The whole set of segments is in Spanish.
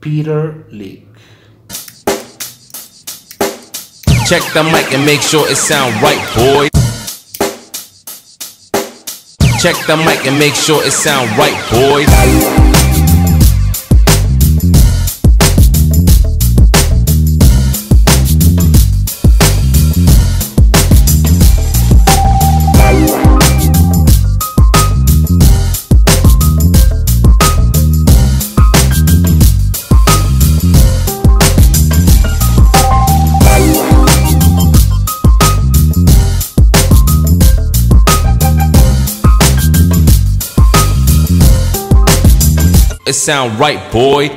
Peter Lik. Check the mic and make sure it sound right, boy. Check the mic and make sure it sound right, boy. It sound right, boy.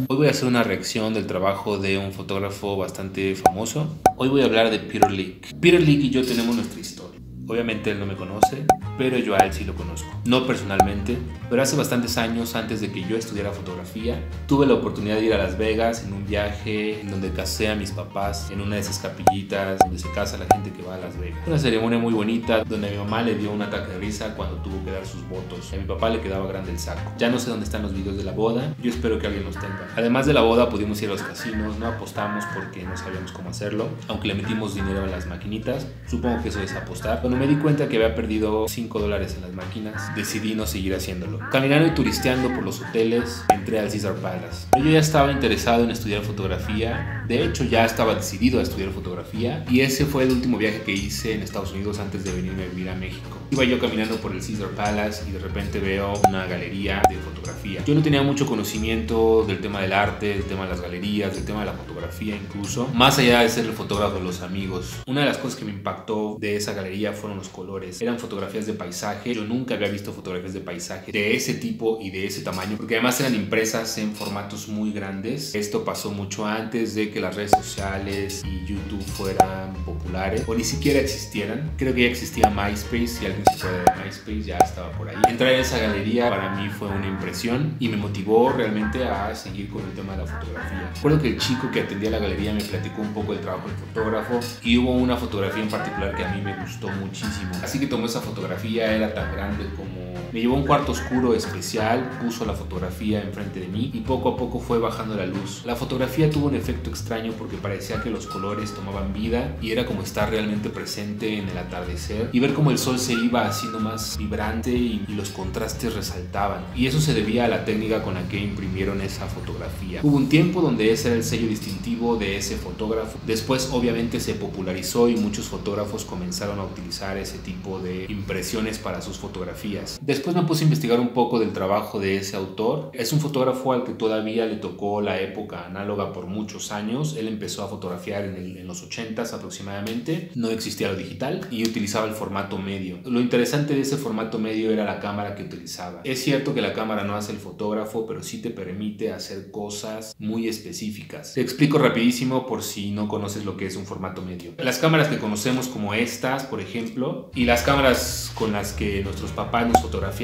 Hoy voy a hacer una reacción del trabajo de un fotógrafo bastante famoso. Hoy voy a hablar de Peter Lik. Peter Lik y yo tenemos nuestra historia. Obviamente él no me conoce, pero yo a él sí lo conozco. No personalmente, pero hace bastantes años, antes de que yo estudiara fotografía, tuve la oportunidad de ir a Las Vegas en un viaje en donde casé a mis papás en una de esas capillitas donde se casa la gente que va a Las Vegas. Una ceremonia muy bonita donde a mi mamá le dio un ataque de risa cuando tuvo que dar sus votos. A mi papá le quedaba grande el saco. Ya no sé dónde están los videos de la boda, yo espero que alguien los tenga. Además de la boda pudimos ir a los casinos, no apostamos porque no sabíamos cómo hacerlo, aunque le metimos dinero a las maquinitas, supongo que eso es apostar. Cuando me di cuenta que había perdido $5 en las máquinas, decidí no seguir haciéndolo. Caminando y turisteando por los hoteles, entré al Caesar Palace. Yo ya estaba interesado en estudiar fotografía, de hecho ya estaba decidido a estudiar fotografía, y ese fue el último viaje que hice en Estados Unidos antes de venirme a vivir a México. Iba yo caminando por el Caesar Palace y de repente veo una galería de fotografía. Yo no tenía mucho conocimiento del tema del arte, del tema de las galerías, del tema de la fotografía incluso, más allá de ser el fotógrafo de los amigos. Una de las cosas que me impactó de esa galería fueron los colores. Eran fotografías de paisaje. Yo nunca había visto fotografías de paisaje de ese tipo y de ese tamaño, porque además eran impresas en formatos muy grandes. Esto pasó mucho antes de que las redes sociales y YouTube fueran populares o ni siquiera existieran. Creo que ya existía MySpace, si alguien se acuerda de MySpace ya estaba por ahí. Entrar en esa galería para mí fue una impresión y me motivó realmente a seguir con el tema de la fotografía. Recuerdo que el chico que atendía la galería me platicó un poco del trabajo del fotógrafo y hubo una fotografía en particular que a mí me gustó muchísimo. Así que tomó esa fotografía, era tan grande como... Me llevó a un cuarto oscuro especial, puso la fotografía enfrente de mí y poco a poco fue bajando la luz. La fotografía tuvo un efecto extraño porque parecía que los colores tomaban vida y era como estar realmente presente en el atardecer y ver cómo el sol se iba haciendo más vibrante y los contrastes resaltaban. Y eso se debía a la técnica con la que imprimieron esa fotografía. Hubo un tiempo donde ese era el sello distintivo de ese fotógrafo. Después obviamente se popularizó y muchos fotógrafos comenzaron a utilizar ese tipo de impresiones para sus fotografías. Después me puse a investigar un poco del trabajo de ese autor. Es un fotógrafo al que todavía le tocó la época análoga por muchos años. Él empezó a fotografiar en los 80s aproximadamente. No existía lo digital y utilizaba el formato medio. Lo interesante de ese formato medio era la cámara que utilizaba. Es cierto que la cámara no hace el fotógrafo, pero sí te permite hacer cosas muy específicas. Te explico rapidísimo por si no conoces lo que es un formato medio. Las cámaras que conocemos como estas, por ejemplo, y las cámaras con las que nuestros papás nos fotografiaban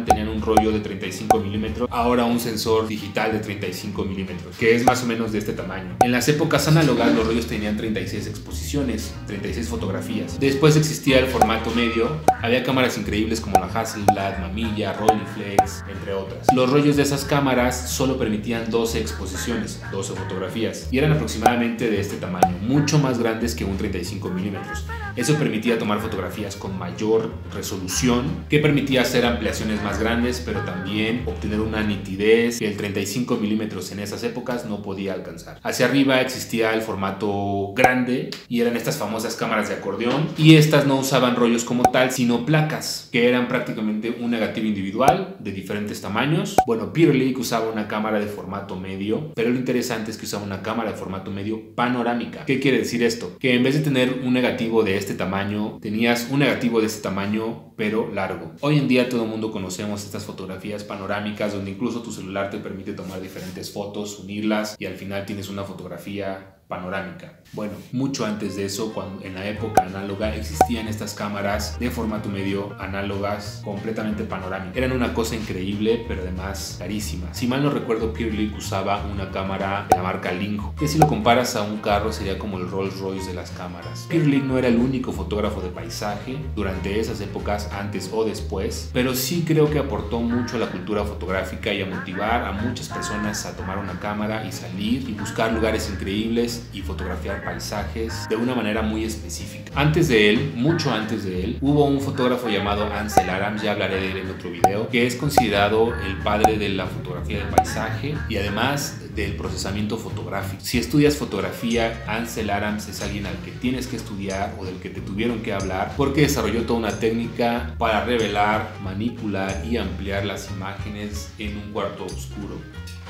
tenían un rollo de 35 milímetros, ahora un sensor digital de 35 milímetros, que es más o menos de este tamaño. En las épocas análogas los rollos tenían 36 exposiciones, 36 fotografías. Después existía el formato medio, había cámaras increíbles como la Hasselblad, Mamilla, Rolleiflex, entre otras. Los rollos de esas cámaras solo permitían 12 exposiciones, 12 fotografías, y eran aproximadamente de este tamaño, mucho más grandes que un 35 milímetros. Eso permitía tomar fotografías con mayor resolución, que permitía hacer ampliaciones más grandes, pero también obtener una nitidez que el 35 milímetros en esas épocas no podía alcanzar. Hacia arriba existía el formato grande y eran estas famosas cámaras de acordeón, y estas no usaban rollos como tal, sino placas, que eran prácticamente un negativo individual de diferentes tamaños. Bueno, Peter Lik usaba una cámara de formato medio, pero lo interesante es que usaba una cámara de formato medio panorámica. ¿Qué quiere decir esto? Que en vez de tener un negativo de este tamaño, tenías un negativo de este tamaño pero largo. Hoy en día todo el mundo conocemos estas fotografías panorámicas donde incluso tu celular te permite tomar diferentes fotos, unirlas y al final tienes una fotografía panorámica. Bueno, mucho antes de eso, cuando en la época análoga existían estas cámaras de formato medio análogas completamente panorámicas. Eran una cosa increíble, pero además carísima. Si mal no recuerdo, Peter Lik usaba una cámara de la marca Linho, que si lo comparas a un carro sería como el Rolls Royce de las cámaras. Peter Lik no era el único fotógrafo de paisaje durante esas épocas, antes o después, pero sí creo que aportó mucho a la cultura fotográfica y a motivar a muchas personas a tomar una cámara y salir y buscar lugares increíbles y fotografiar paisajes de una manera muy específica. Antes de él, mucho antes de él, hubo un fotógrafo llamado Ansel Adams, ya hablaré de él en otro video, que es considerado el padre de la fotografía de paisaje y además del procesamiento fotográfico. Si estudias fotografía, Ansel Adams es alguien al que tienes que estudiar o del que te tuvieron que hablar, porque desarrolló toda una técnica para revelar, manipular y ampliar las imágenes en un cuarto oscuro.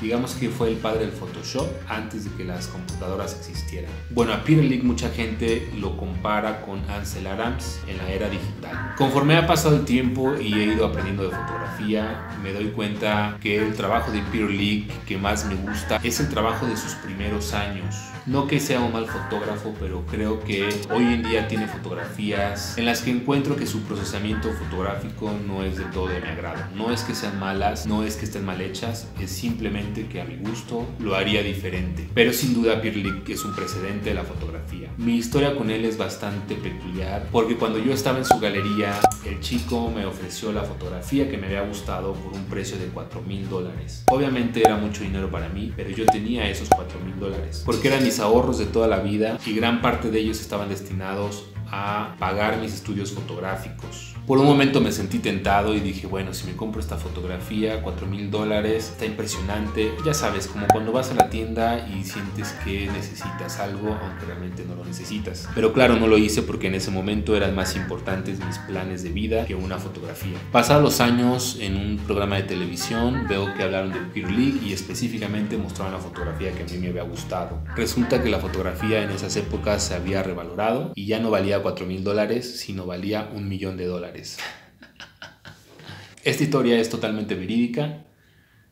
Digamos que fue el padre del Photoshop antes de que las computadoras existieran. Bueno, a Peter Lik mucha gente lo compara con Ansel Adams en la era digital. Conforme ha pasado el tiempo y he ido aprendiendo de fotografía, me doy cuenta que el trabajo de Peter Lik que más me gusta es el trabajo de sus primeros años. No que sea un mal fotógrafo, pero creo que hoy en día tiene fotografías en las que encuentro que su procesamiento fotográfico no es del todo de mi agrado. No es que sean malas, no es que estén mal hechas, es simplemente que a mi gusto lo haría diferente. Pero sin duda Peter Lik es un precedente de la fotografía. Mi historia con él es bastante peculiar porque cuando yo estaba en su galería, el chico me ofreció la fotografía que me había gustado por un precio de $4,000. Obviamente era mucho dinero para mí, pero yo tenía esos $4,000 porque eran mis ahorros de toda la vida y gran parte de ellos estaban destinados a pagar mis estudios fotográficos. Por un momento me sentí tentado y dije, bueno, si me compro esta fotografía, $4,000, está impresionante. Ya sabes, como cuando vas a la tienda y sientes que necesitas algo, aunque realmente no lo necesitas. Pero claro, no lo hice porque en ese momento eran más importantes mis planes de vida que una fotografía. Pasados los años, en un programa de televisión, veo que hablaron de Peter Lik y específicamente mostraron la fotografía que a mí me había gustado. Resulta que la fotografía en esas épocas se había revalorado y ya no valía $4,000, sino valía $1,000,000. Esta historia es totalmente verídica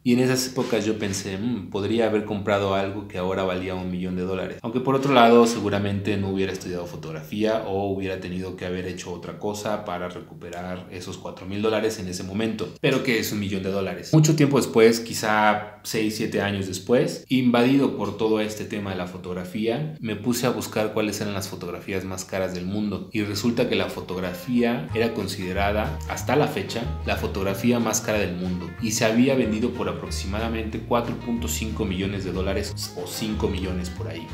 y en esas épocas yo pensé, podría haber comprado algo que ahora valía $1,000,000. Aunque por otro lado seguramente no hubiera estudiado fotografía o hubiera tenido que haber hecho otra cosa para recuperar esos $4,000 en ese momento. Pero que es $1,000,000. Mucho tiempo después, quizá 6, 7 años después, invadido por todo este tema de la fotografía, me puse a buscar cuáles eran las fotografías más caras del mundo y resulta que la fotografía era considerada hasta la fecha la fotografía más cara del mundo y se había vendido por aproximadamente $4,5 millones o 5 millones por ahí.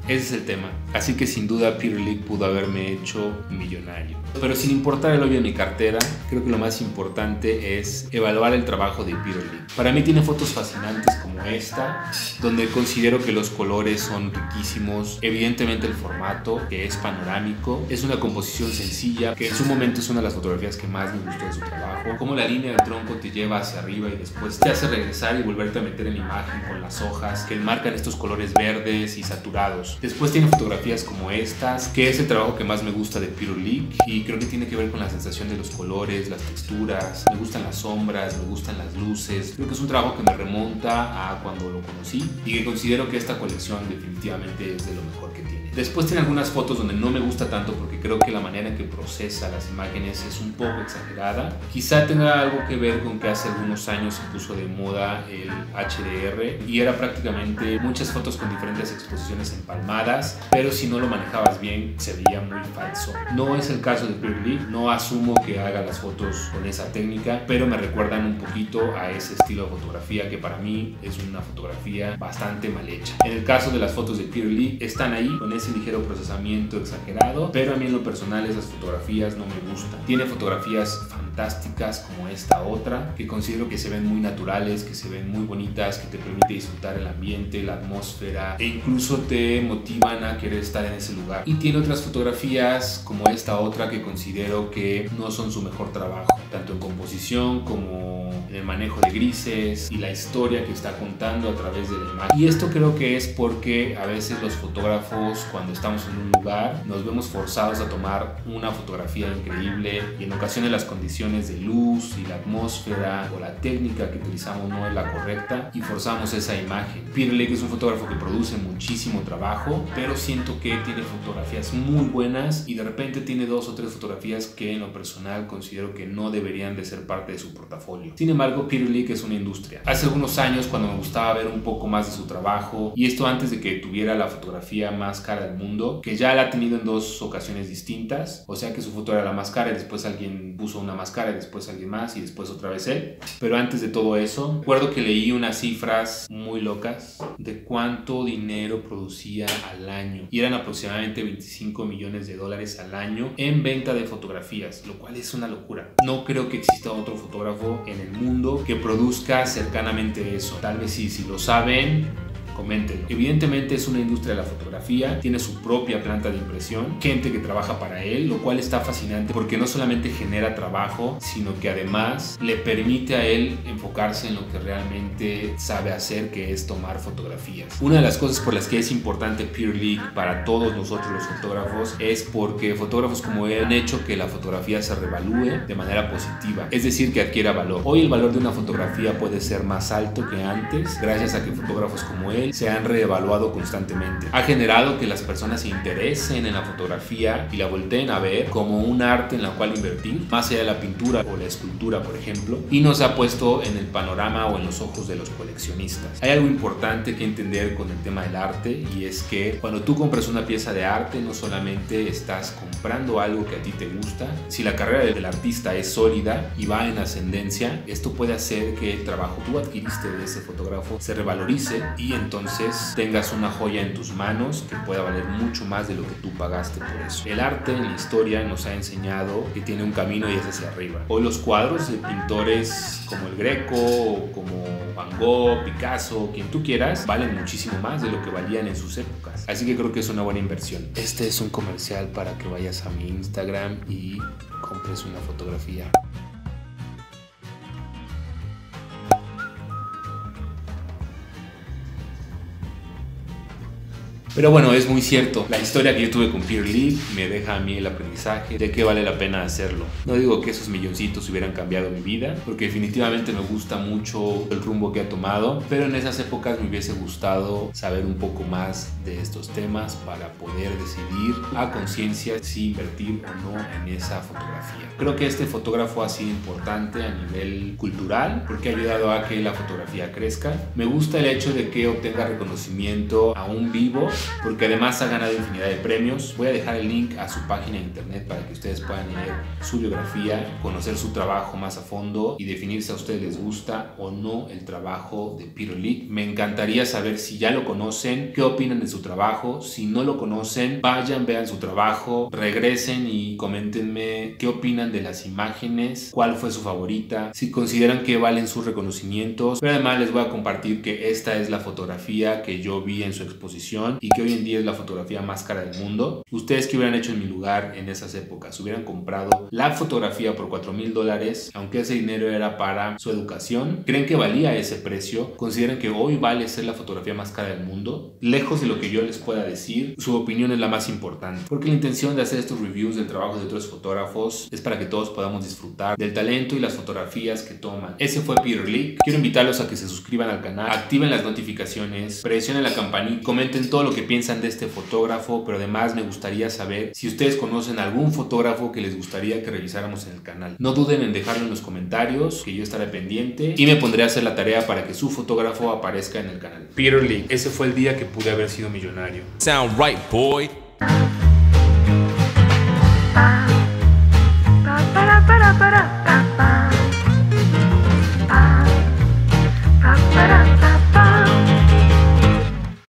Ese es el tema. Así que sin duda Peter Lik pudo haberme hecho millonario. Pero sin importar el hoyo en mi cartera, creo que lo más importante es evaluar el trabajo de Peter Lik. Para mí tiene fotos fascinantes como esta, donde considero que los colores son riquísimos. Evidentemente el formato, que es panorámico, es una composición sencilla, que en su momento es una de las fotografías que más me gustó de su trabajo. Como la línea del tronco te lleva hacia arriba y después te hace regresar y volverte a meter en la imagen con las hojas que enmarcan estos colores verdes y saturados. Después tiene fotografías como estas, que es el trabajo que más me gusta de Peter Lik y creo que tiene que ver con la sensación de los colores, las texturas. Me gustan las sombras, me gustan las luces. Creo que es un trabajo que me remonta a cuando lo conocí y que considero que esta colección definitivamente es de lo mejor que tiene. Después tiene algunas fotos donde no me gusta tanto porque creo que la manera en que procesa las imágenes es un poco exagerada. Quizá tenga algo que ver con que hace algunos años se puso de moda el HDR y era prácticamente muchas fotos con diferentes exposiciones empalmadas, pero si no lo manejabas bien se veía muy falso. No es el caso de Peter Lik, no asumo que haga las fotos con esa técnica, pero me recuerdan un poquito a ese estilo de fotografía que para mí es una fotografía bastante mal hecha. En el caso de las fotos de Peter Lik, están ahí con ese ligero procesamiento exagerado, pero a mí en lo personal esas fotografías no me gustan. Tiene fotografías fantásticas como esta otra, que considero que se ven muy naturales, que se ven muy bonitas, que te permite disfrutar el ambiente, la atmósfera e incluso te motivan a querer estar en ese lugar. Y tiene otras fotografías como esta otra que considero que no son su mejor trabajo, tanto en composición como en el manejo de grises y la historia que está contando a través de la imagen. Y esto creo que es porque a veces los fotógrafos, cuando estamos en un lugar, nos vemos forzados a tomar una fotografía increíble y en ocasiones las condiciones condiciones de luz y la atmósfera o la técnica que utilizamos no es la correcta y forzamos esa imagen. Peter Lik es un fotógrafo que produce muchísimo trabajo, pero siento que tiene fotografías muy buenas y de repente tiene 2 o 3 fotografías que en lo personal considero que no deberían de ser parte de su portafolio. Sin embargo, Peter Lik es una industria. Hace algunos años, cuando me gustaba ver un poco más de su trabajo, y esto antes de que tuviera la fotografía más cara del mundo, que ya la ha tenido en 2 ocasiones distintas, o sea que su foto era la más cara y después alguien puso una más cara y después alguien más y después otra vez él. Pero antes de todo eso, recuerdo que leí unas cifras muy locas de cuánto dinero producía al año y eran aproximadamente $25 millones al año en venta de fotografías, lo cual es una locura. No creo que exista otro fotógrafo en el mundo que produzca cercanamente eso. Tal vez sí, si lo saben, coméntenlo. Evidentemente es una industria de la fotografía, tiene su propia planta de impresión, gente que trabaja para él, lo cual está fascinante porque no solamente genera trabajo, sino que además le permite a él enfocarse en lo que realmente sabe hacer, que es tomar fotografías. Una de las cosas por las que es importante Peter Lik para todos nosotros los fotógrafos es porque fotógrafos como él han hecho que la fotografía se revalúe de manera positiva, es decir, que adquiera valor. Hoy el valor de una fotografía puede ser más alto que antes gracias a que fotógrafos como él se han reevaluado constantemente. Ha generado que las personas se interesen en la fotografía y la volteen a ver como un arte en la cual invertir, más allá de la pintura o la escultura, por ejemplo, y nos ha puesto en el panorama o en los ojos de los coleccionistas. Hay algo importante que entender con el tema del arte, y es que cuando tú compras una pieza de arte, no solamente estás comprando algo que a ti te gusta. Si la carrera del artista es sólida y va en ascendencia, esto puede hacer que el trabajo que tú adquiriste de ese fotógrafo se revalorice y entonces tengas una joya en tus manos que pueda valer mucho más de lo que tú pagaste por eso. El arte en la historia nos ha enseñado que tiene un camino y es hacia arriba. Hoy los cuadros de pintores como el Greco o como Van Gogh, Picasso, quien tú quieras, valen muchísimo más de lo que valían en sus épocas. Así que creo que es una buena inversión. Este es un comercial para que vayas a mi Instagram y compres una fotografía. Pero bueno, es muy cierto. La historia que yo tuve con Peter Lik me deja a mí el aprendizaje de que vale la pena hacerlo. No digo que esos milloncitos hubieran cambiado mi vida, porque definitivamente me gusta mucho el rumbo que ha tomado, pero en esas épocas me hubiese gustado saber un poco más de estos temas para poder decidir a conciencia si invertir o no en esa fotografía. Creo que este fotógrafo ha sido importante a nivel cultural porque ha ayudado a que la fotografía crezca. Me gusta el hecho de que obtenga reconocimiento aún vivo, porque además ha ganado infinidad de premios. Voy a dejar el link a su página de internet para que ustedes puedan leer su biografía, conocer su trabajo más a fondo y definir si a ustedes les gusta o no el trabajo de Peter Lik. Me encantaría saber si ya lo conocen, qué opinan de su trabajo. Si no lo conocen, vayan, vean su trabajo, regresen y coméntenme qué opinan de las imágenes, cuál fue su favorita, si consideran que valen sus reconocimientos. Pero además les voy a compartir que esta es la fotografía que yo vi en su exposición y que hoy en día es la fotografía más cara del mundo. ¿Ustedes qué hubieran hecho en mi lugar en esas épocas? ¿Hubieran comprado la fotografía por $4,000, aunque ese dinero era para su educación? ¿Creen que valía ese precio? ¿Consideran que hoy vale ser la fotografía más cara del mundo? Lejos de lo que yo les pueda decir, su opinión es la más importante, porque la intención de hacer estos reviews del trabajo de otros fotógrafos es para que todos podamos disfrutar del talento y las fotografías que toman. Ese fue Peter Lik. Quiero invitarlos a que se suscriban al canal, activen las notificaciones, presionen la campanita, comenten todo lo que piensan de este fotógrafo, pero además me gustaría saber si ustedes conocen algún fotógrafo que les gustaría que revisáramos en el canal. No duden en dejarlo en los comentarios, que yo estaré pendiente y me pondré a hacer la tarea para que su fotógrafo aparezca en el canal. Peter Lik, ese fue el día que pude haber sido millonario. Sound right, boy. Para, para, para, para.